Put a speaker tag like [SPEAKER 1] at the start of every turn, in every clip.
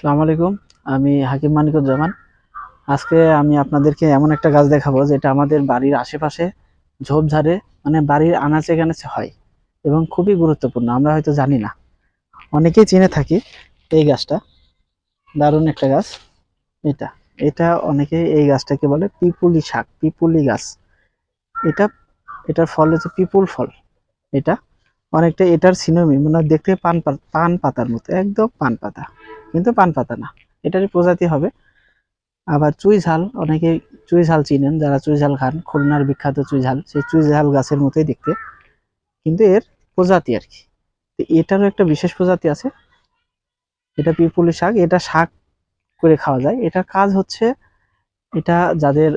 [SPEAKER 1] আসসালামু আলাইকুম। আমি হাকিম মানিকুজ্জামান। আজকে আমি আপনাদেরকে এমন একটা গাছ দেখাবো যেটা আমাদের বাড়ির আশেপাশে ঝোপঝাড়ে মানে বাড়ির আনাচে কানাচে হয় এবং খুবই গুরুত্বপূর্ণ। আমরা হয়তো জানি না, অনেকেই চিনে থাকি। এই গাছটা দারুণ একটা গাছ। এটা এটা অনেকেই এই গাছটাকে বলে পিপুলি শাক, পিপুলি গাছ। এটা এটার ফল হচ্ছে পিপুল ফল। এটা অনেকটা এটার সিনোমি মানে দেখতে পান পাতার মতো, একদম পান পাতা, কিন্তু পান পাতা না। এটারই প্রজাতি হবে। আবার চুই ঝাল, অনেকে চুই ঝাল চিনেন, যারা চুই ঝাল খান, খুলনার বিখ্যাত চুই ঝাল, সেই চুই ঝাল গাছের মতোই দেখতে, কিন্তু এর প্রজাতি আর কি। তো এটারও একটা বিশেষ প্রজাতি আছে। এটা পিপুলি শাক। এটা শাক করে খাওয়া যায়। এটার কাজ হচ্ছে, এটা যাদের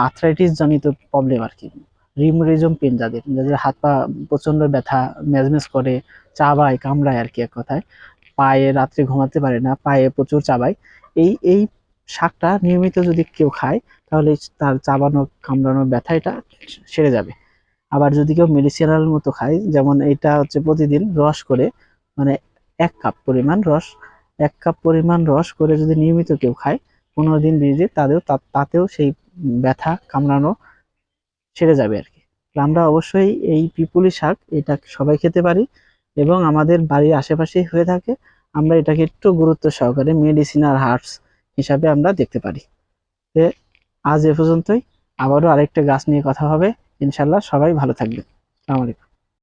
[SPEAKER 1] আর্থ্রাইটিস জনিত প্রবলেম আর কি, রিমোটিজম পেন, যাদের যাদের হাত পা প্রচন্ড ব্যথা, মেজমেজ করে, চাবায় কামড়ায় আর কি, এক কথায় পায়ে রাত্রে ঘুমাতে পারে না, পায়ে প্রচুর চাবায়, এই শাকটা নিয়মিত যদি কেউ খায় তাহলে তার চাবানো কামড়ানো ব্যথা এটা সেরে যাবে। আবার যদি কেউ মেডিসিনাল মতো খায়, যেমন এটা হচ্ছে প্রতিদিন রস করে, মানে 1 কাপ পরিমাণ রস করে যদি নিয়মিত কেউ খায়, 15 দিন 20 দিন, তাতেও সেই ব্যথা কামড়ানো সেরে যাবে আর কি। তো আমরা অবশ্যই এই পিপুলি শাক এটা সবাই খেতে পারি এবং আমাদের বাড়ির আশেপাশেই হয়ে থাকে। আমরা এটাকে একটু গুরুত্ব সহকারে মেডিসিনাল হার্বস হিসাবে আমরা দেখতে পারি। তো আজ এ পর্যন্তই। আবারও আরেকটা গাছ নিয়ে কথা হবে ইনশাল্লাহ। সবাই ভালো থাকবেন। আসসালামু আলাইকুম।